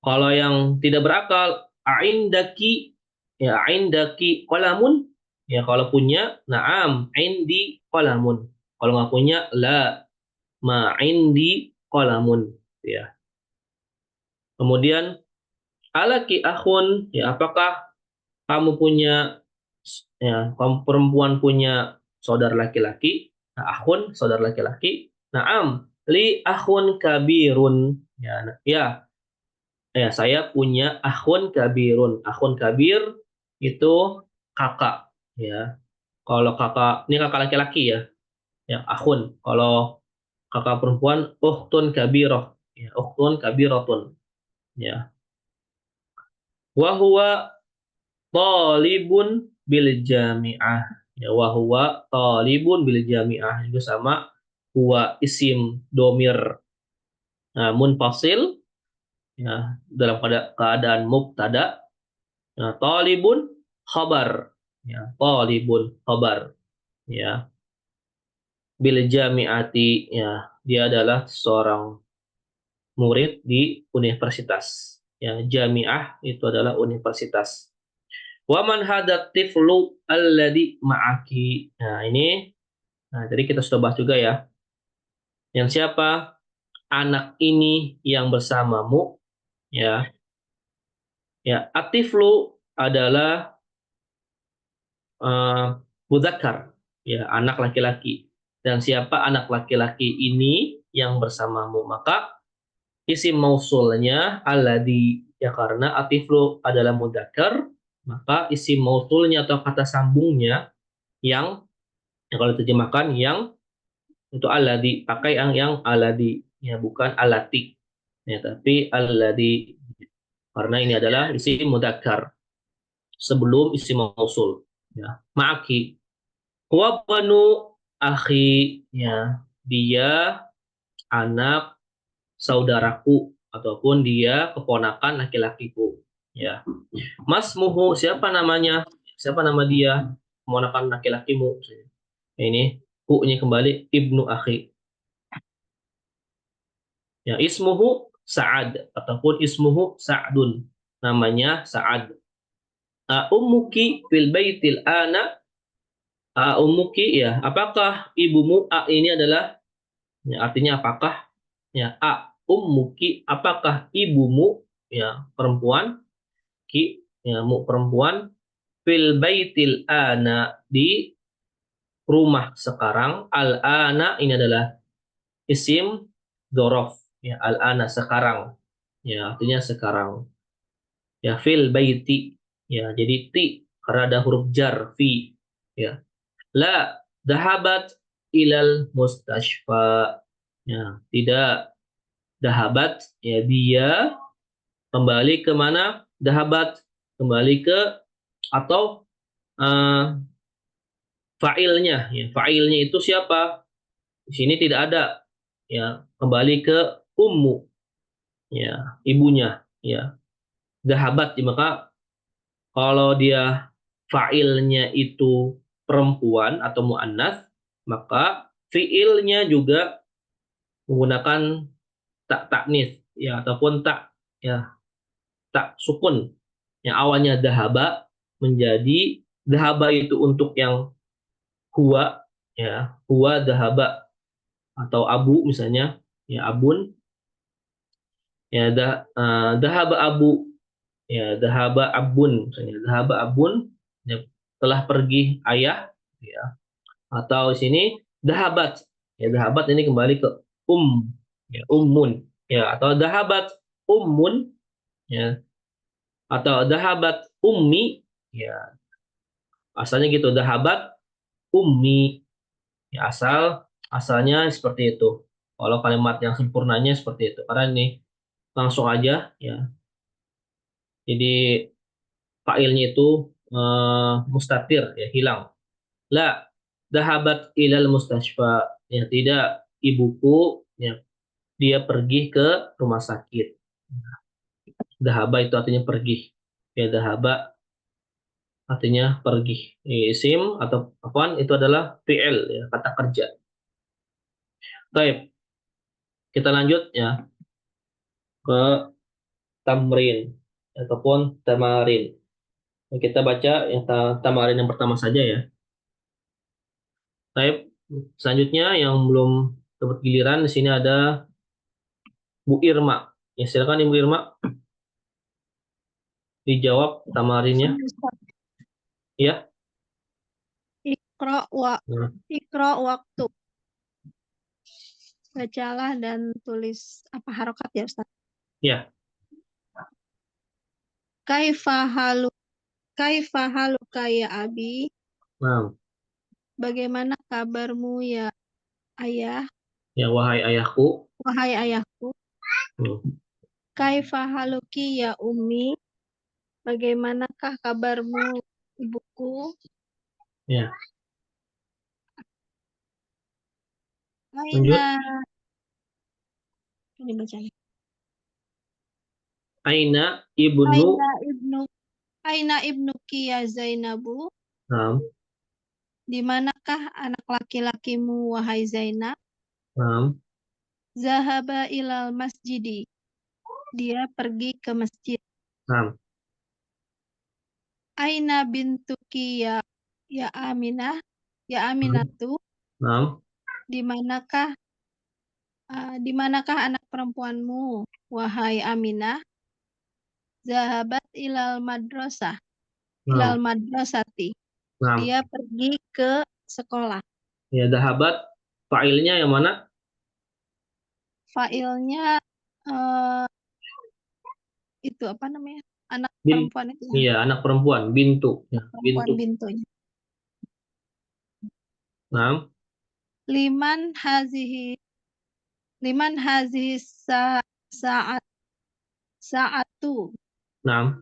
Kalau yang tidak berakal, a'indaki, ya a'indaki qalamun. Ya kalau punya, na'am, indi qalamun. Kalau nggak punya, la, ma indi qalamun. Ya. Kemudian alaki akhun, ya apakah kamu punya ya, kamu perempuan punya saudara laki-laki? Nah, akhun saudara laki-laki. Naam, li akhun kabirun. Ya, ya, ya, saya punya akhun kabirun. Akhun kabir itu kakak, ya. Kalau kakak, ini kakak laki-laki ya. Ya, akhun. Kalau kakak perempuan, ukhtun kabirah. Ya, ukhtun kabiratun. Ya. Wa huwa talibun bil jami'ah. Ya, wa huwa talibun bil jami'ah. Juga sama huwa isim domir munfasil ya, dalam keadaan mubtada. Nah, talibun khabar. Ya, talibun khabar. Ya, bil jami'ati ya, dia adalah seorang murid di universitas. Ya, jami'ah itu adalah universitas. Wa man hadat tiflu alladhi ma'aki. Nah, ini tadi kita sudah bahas juga ya. Yang siapa anak ini yang bersamamu ya. Ya, atiflu adalah mudzakkar ya, anak laki-laki. Dan siapa anak laki-laki ini yang bersamamu? Maka isim mausulnya alladhi ya, karena atiflu adalah mudzakkar, maka isim mausulnya atau kata sambungnya yang ya, kalau diterjemahkan yang itu alladhi, pakai yang alladhi ya, bukan alati ya, tapi alladhi karena ini adalah isim mudzakkar sebelum isim mausul ya. Ma'aki huwa banu akhi ya, dia anak saudaraku ataupun dia keponakan laki-lakiku ya. Masmuhu, siapa namanya? Siapa nama dia? Keponakan laki-lakimu. Ini hu-nya kembali ibnu akhi. Ya, ismuhu Sa'ad ataupun ismuhu Sa'dun. Namanya Sa'ad. Ummuki fil baitil ana. Ummuki ya, apakah ibumu? A ini adalah ya, artinya apakah ya, ummuki apakah ibumu ya, perempuan, ki ya, mu perempuan, fil baitil ana di rumah sekarang. Al ana ini adalah isim dzaraf ya, al ana sekarang ya, artinya sekarang ya. Fil baiti ya, jadi ti karena ada huruf jar fi ya. La dhahabat ilal mustashfa Ya, tidak dahabat, ya dia kembali ke mana? Dahabat kembali ke atau eh, fa'ilnya, ya. Fa'ilnya itu siapa? Di sini tidak ada, ya. Kembali ke ummu, ya, ibunya, ya. Dahabat, ya, maka kalau dia fa'ilnya itu perempuan atau mu'annas, maka fi'ilnya juga menggunakan tak taknis, ya, ataupun tak, ya, tak sukun. Yang awalnya dahaba menjadi dahaba itu untuk yang huwa, ya, huwa dahaba atau abu misalnya, ya, abun, ya, dahaba abu, ya, dahaba abun misalnya, dahaba abun, ya, telah pergi ayah, ya, atau di sini dahabat, ya, dahabat ini kembali ke ya, ummun, ya, atau dahabat ummun, ya, atau dahabat ummi, ya, asalnya gitu, dahabat ummi, ya, asalnya seperti itu. Kalau kalimat yang sempurnanya seperti itu, karena ini langsung aja, ya. Jadi failnya itu mustatir, ya, hilang. La dahabat ilal mustashfa, ya, tidak, ibuku, ya, dia pergi ke rumah sakit. Dahaba itu artinya pergi, ya, dahaba artinya pergi. Isim atau apaan itu adalah fi'il, ya, kata kerja. Baik, kita lanjut, ya, ke tamrin ataupun tamarin. Kita baca yang tamarin yang pertama saja, ya. Baik, selanjutnya yang belum dapat giliran di sini ada Bu Irma. Ya, silakan Ibu Irma dijawab tamarinnya, ya. Ikra wa Nah, ikra waktu. Bacalah dan tulis apa harokat ya Ustaz. ya. Kaifa haluka ya abi? Nah, Bagaimana kabarmu ya ayah? ya, wahai ayahku. Wahai ayahku. Hmm, Kaifa haluki ya ummi? Bagaimanakah kabarmu ibuku? ya. Lanjut. Aina ini bacanya. Aina ibnu. Aina ibnuki ya Zainabu? Nah, Di manakah anak laki-lakimu wahai Zainab? nah, Zahaba ilal masjidi. Dia pergi ke masjid. nah, Aina bintuki ya Aminah? Ya Aminatu, nah, di manakah anak perempuanmu wahai Aminah? Zahabat ilal madrasah. nah, Ilal madrasati. nah. Dia pergi ke sekolah. Ya, dahabat failnya yang mana? Failnya itu apa namanya? Anak Bin, perempuan itu ya. iya, anak perempuan, bintu, ya, Perempuan bintu. bintunya. Nah, Liman hazihi saatu. nah,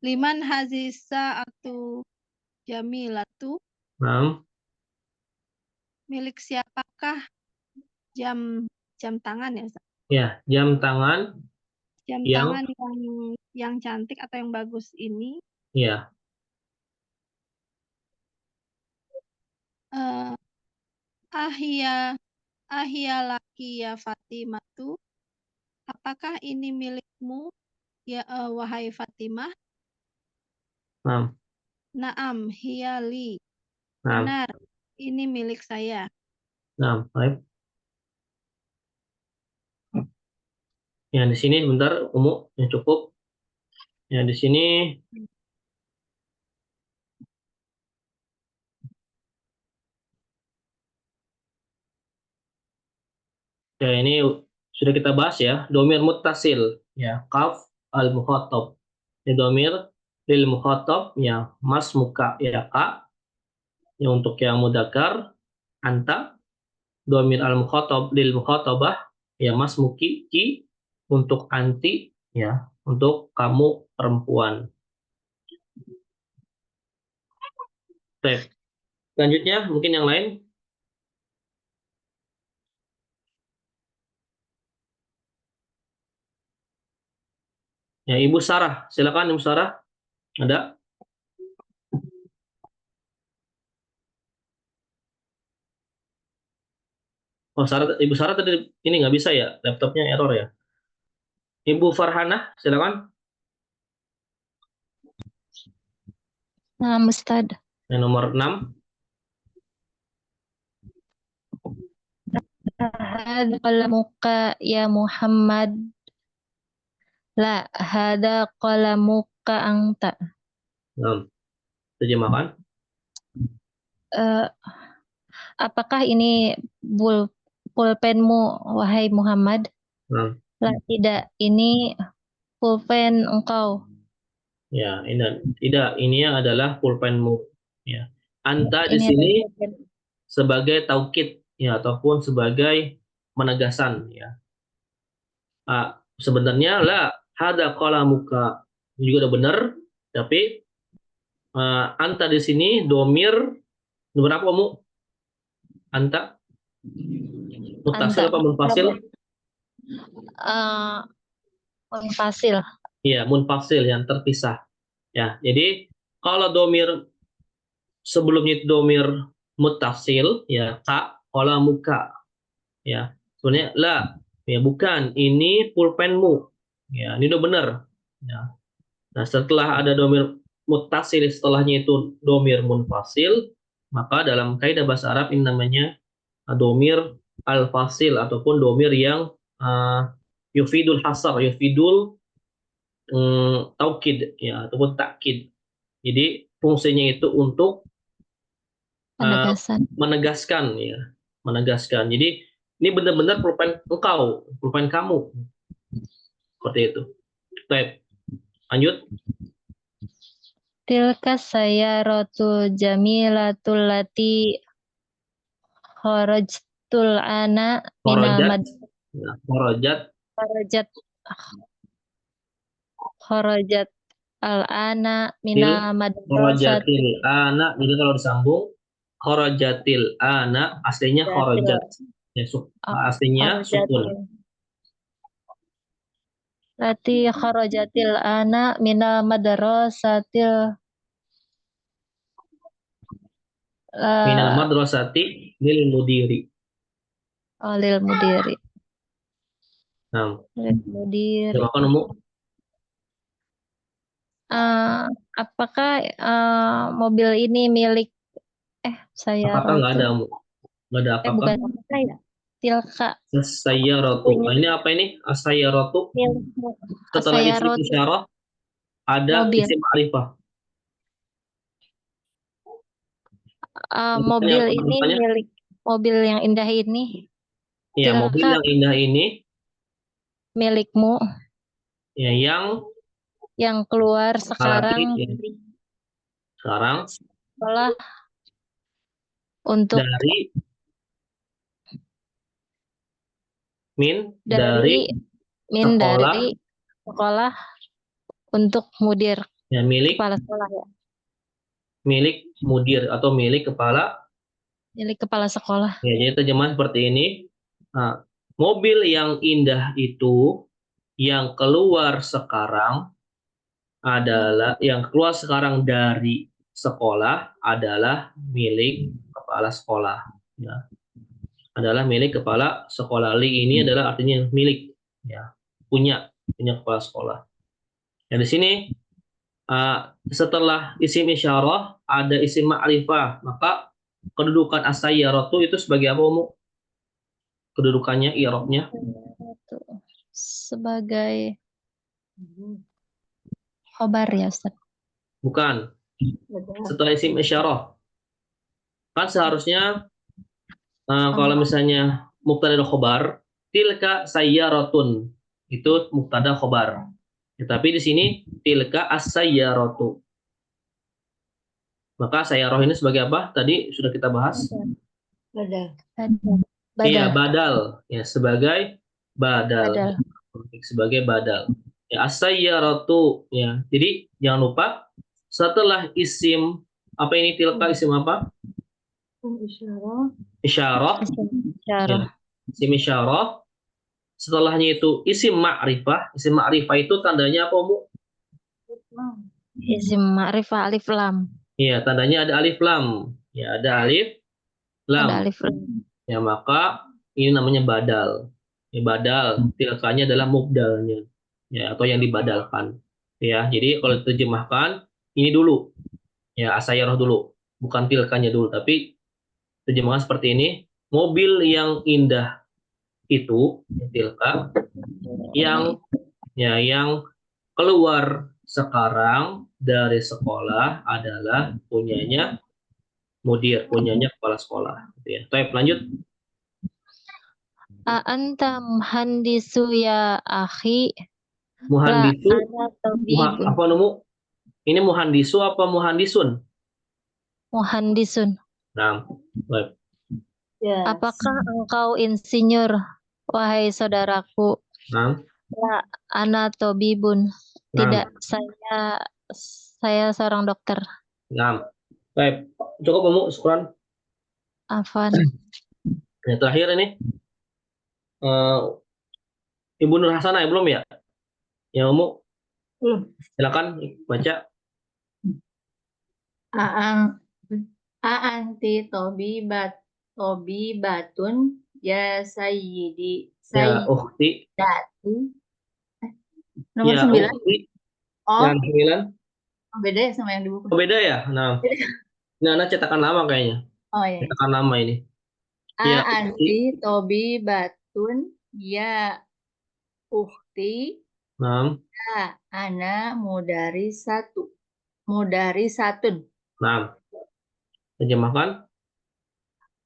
Liman hazihi saatu jamilatu. nah, Milik siapakah jam tangan ya? Ustaz? ya, jam tangan Jam yang, tangan yang cantik atau yang bagus ini. ya, eh ahya laki ya Fatimatu. Apakah ini milikmu ya wahai Fatimah? nah, Naam hiyali. nah, Benar, ini milik saya. nah, baik. Ya, di sini bentar, yang cukup. Ya, di sini, ya, ini sudah kita bahas, ya, domir muttasil, ya, kaf al mukhatab. Ini domir lil mukhatab, ya, mas muka, ya, ka, ya, untuk yang mudakar anta, domir al-mukhatab lil mukhatabah, ya mas muki ki untuk anti, ya untuk kamu perempuan. Baik. Selanjutnya mungkin yang lain. Ya, Ibu Sarah, silakan Ibu Sarah. Ada? Oh, Ibu Sarah tadi ini nggak bisa ya, laptopnya error ya. Ibu Farhana, silakan. Nah, Ustaz. Yang nomor 6. Hada qalamuka ya Muhammad. La, hada qalamuka anta. Terjemahkan. Eh, apakah ini pulpenmu, wahai Muhammad? La, tidak. Ini pulpen engkau. Ya, ini adalah pulpenmu. Ya. Anta di Ini sini adalah pulpen. sebagai taukid, ya, ataupun sebagai penegasan, ya. Sebenarnya la hada qalamuka juga udah benar, tapi anta di sini domir berapa kamu? Anta mutasil apa munfasil? Munfasil. Iya, munfasil yang terpisah. Ya, jadi kalau domir sebelumnya itu domir mutasil, ya ka qalamuka. Ya, sebenarnya la, ya bukan, ini pulpenmu. Ya, ini udah benar. Ya. Nah, setelah ada domir mutasil, setelahnya itu domir munfasil, maka dalam kaidah bahasa Arab ini namanya domir al-fasil ataupun domir yang yufidul hasar, yufidul taukid, ya, ataupun takkid. Jadi fungsinya itu untuk menegaskan, ya, menegaskan. Jadi ini benar-benar pulpen engkau, pulpen kamu, seperti itu. Baik, lanjut. Tilka sayyaratu jamilatul lati kharajtul ana minal kharajat al-ana minal madrasati. Kharajatil ana, jadi kalau disambung kharajatil ana aslinya kharajat. Ya, aslinya sukun. Lati kharajatil ana minal madrasatil Minal madrasati lil mudiri. Oh, lil mudiri. Nah, lil mudiri. Apakah mobil ini milik saya? Apakah nggak ada apakah? Bukan apakah ya? Tilka. As-sayyaratu. Ini apa ini? As-sayyaratu. Setelah isim isyarah ada isim ma'rifah. Mobil ini milik mobil yang indah ini. Iya, mobil yang indah ini milikmu. Ya, yang keluar sekarang sekolah untuk dari sekolah untuk mudir, ya, milik kepala sekolah, ya. Milik mudir atau milik kepala sekolah. Ya, jadi terjemahan seperti ini. Nah, mobil yang indah itu yang keluar sekarang dari sekolah adalah milik kepala sekolah, ya. Adalah milik kepala sekolah. Li ini adalah artinya milik, ya, punya kepala sekolah. Dan di sini setelah isim isyarah ada isim ma'rifah, maka kedudukan as-sayyaratu itu sebagai apa, Umu? Kedudukannya, i'rabnya? Sebagai khobar, ya, Ustaz? Bukan. Setelah isim isyarah. Kan seharusnya kalau misalnya mubtada dan khobar, tilka sayyaratun, itu mubtada khobar. Tapi di sini tilka as-sayyaratu. Maka sayyarah ini sebagai apa? Tadi sudah kita bahas. Iya, Badal. badal. Ya, sebagai badal. Badal. Sebagai badal. Ya, as-sayyaratu. Ya, jadi jangan lupa setelah isim apa ini tilka isim apa? Isyarah. Isim Ya, isyarah. isim isyarah. Setelahnya itu isim ma'rifah. Isim ma'rifah itu tandanya apa, Bu? Isim ma'rifah alif lam. Iya, tandanya ada alif lam. Ya, ada alif Ada lam. alif lam. Ya, maka ini namanya badal. Ya, badal. Tilkanya adalah mubdalnya. Ya, atau yang dibadalkan. Ya, jadi kalau diterjemahkan ini dulu. Ya, asayaroh dulu. Bukan tilkanya dulu, tapi terjemahan seperti ini. Mobil yang indah itu, ya, tilka, yang yang keluar sekarang dari sekolah adalah punyanya mudir, punyanya kepala sekolah. Gitu ya. Baik, lanjut. Anta muhandisu ya akhi. La Muhandisu, ana tabibun. apa nemu? Ini muhandisu apa muhandisun? Muhandisun. Nah, baik. Apakah engkau insinyur, wahai saudaraku? Nah, La ana tabibun. Tidak, saya seorang dokter. nah, baik. Cukup, Kamu, syukran. Afan. Yang terakhir ini, Ibu Nur Hasanah, belum ya? Ya, Kamu, silakan baca. Aanti tobibatun ya sayyidi Ya, ukhti. sayyidati. Nomor Ya, 9. ukhti. Oh, Yang 9. beda ya sama yang di buku. Oh, beda ya? Nah, ini cetakan lama kayaknya. Oh ya. Cetakan lama ini. Ya, Aanti tobibatun ya ukhti Nah, ya ana mudarisatun. nah, terjemahkan.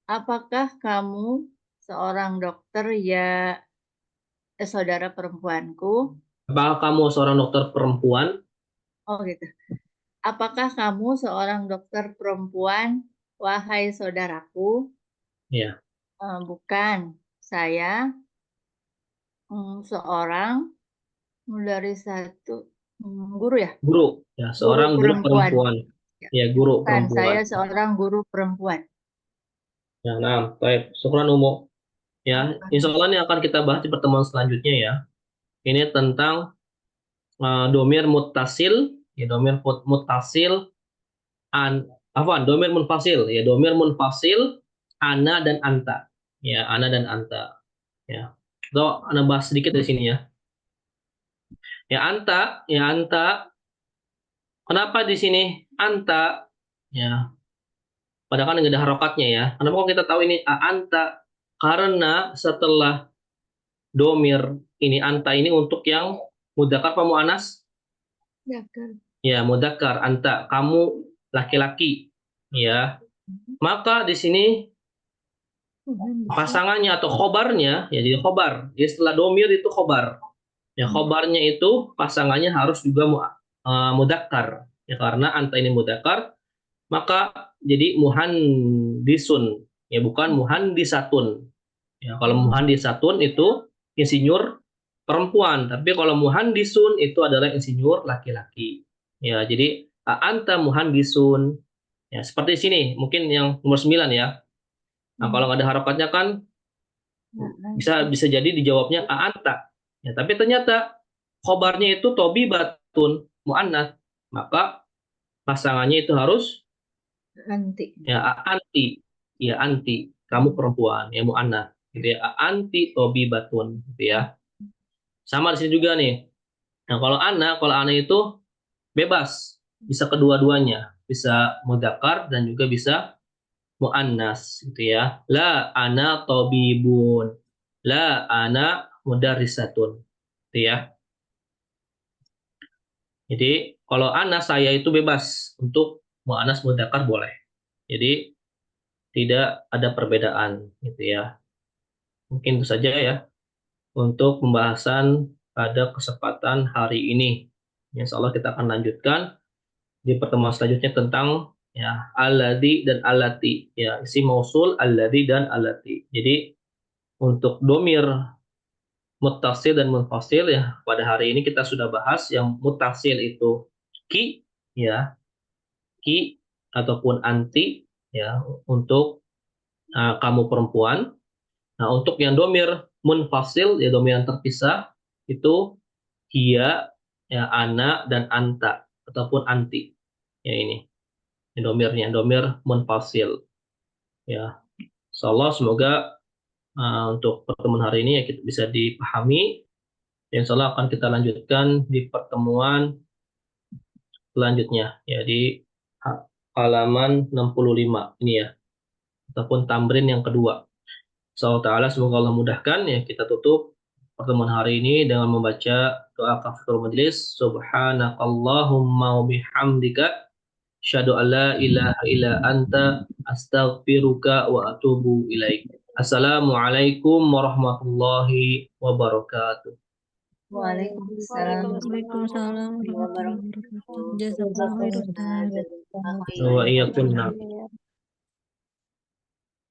Apakah kamu seorang dokter ya saudara perempuanku? Apakah kamu seorang dokter perempuan? Oh gitu. Apakah kamu seorang dokter perempuan, wahai saudaraku? Ya, Bukan, saya seorang dari satu guru ya? guru. Ya, seorang guru perempuan. Ya. Ya, guru Bukan, perempuan. saya seorang guru perempuan. Ya, nah, baik. Syukran, Umu. Ya, insya Allah ini akan kita bahas di pertemuan selanjutnya ya. Ini tentang domir muttasil, ya domir muttasil, domir munfasil, ya domir munfasil, ana dan anta, ya ana dan anta, ya. So, ana bahas sedikit di sini ya. Ya anta. Kenapa di sini anta? Ya, padahal kan nggak ada harokatnya ya. Kenapa kok kita tahu ini anta? Karena setelah domir ini anta ini untuk yang mudzakkar apa muannas? Ya, mudzakkar, anta, kamu laki-laki. Ya. Maka di sini pasangannya atau khobarnya, ya jadi khobar. Jadi setelah domir itu khobar. Ya, khobarnya itu pasangannya harus juga mudzakkar. Ya, karena anta ini mudzakkar, maka jadi muhandisun. Ya, bukan muhandisatun. Ya, kalau muhandisatun itu insinyur perempuan, tapi kalau muhandisun itu adalah insinyur laki-laki. Ya, jadi anta muhandisun. Ya, seperti sini, mungkin yang nomor 9 ya. Nah, kalau nggak ada harokatnya kan bisa jadi dijawabnya anta. Ya, tapi ternyata khobarnya itu tobi batun muannats, maka pasangannya itu harus Anti. ya anti. Ya, anti. Kamu perempuan, ya muannats. Gitu ya. Anti tobi batun, gitu ya. Sama di sini juga nih. Nah, kalau ana itu bebas, bisa kedua-duanya, bisa mudzakkar dan juga bisa muannas, gitu ya. La ana tabibun, la ana mudarrisatun, gitu ya. Jadi kalau ana saya itu bebas untuk muannas mudzakkar boleh. Jadi tidak ada perbedaan, gitu ya. Mungkin itu saja ya untuk pembahasan pada kesempatan hari ini. Insya Allah kita akan lanjutkan di pertemuan selanjutnya tentang ya alladzi dan allati, ya isim mausul alladzi dan allati. Jadi untuk domir muttasil dan munfasil ya, pada hari ini kita sudah bahas yang muttasil itu ki ya, ki ataupun anti ya untuk kamu perempuan. Nah, untuk yang domir munfasil ya domir yang terpisah itu hiya ya, ana dan anta ataupun anti. Ya ini domirnya, domir munfasil. Ya. Insyaallah semoga untuk pertemuan hari ini ya kita bisa dipahami. Insyaallah akan kita lanjutkan di pertemuan selanjutnya ya di halaman 65 ini ya ataupun tamrin yang kedua. Insyaallah taala semoga Allah mudahkan ya kita tutup pertemuan hari ini dengan membaca doa kafaratul majelis. Subhanakallahumma wa bihamdika asyhadu an la ilaha illa anta astaghfiruka wa atubu ilaik. Assalamualaikum warahmatullahi wabarakatuh. Waalaikumsalam Waalaikumsalam warahmatullahi wabarakatuh. Jazakallahu khairan. Wa iyyakum.